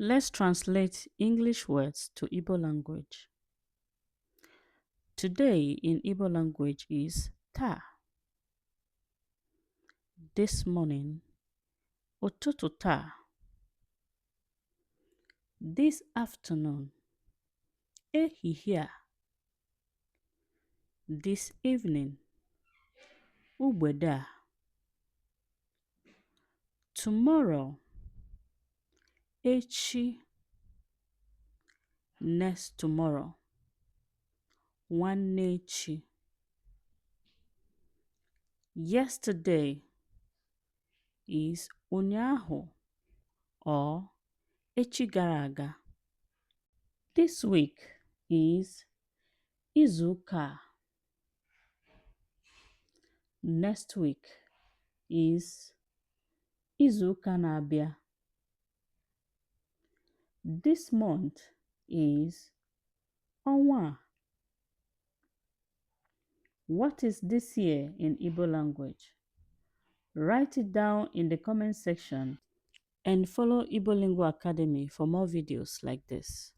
Let's translate English words to Igbo language. Today in Igbo language is taa. This morning, ụtụtụ taa. This afternoon, ehihie a. This evening, ugbede a. Tomorrow, echi. Next tomorrow, nwanne echi. Yesterday is ụnyaahụ or echi gara aga. This week is izuụka a. Next week is izuụka na-abịa. This month is ọnwa a. What is this year in Igbo language? Write it down in the comment section and follow Igbo Lingua Academy for more videos like this.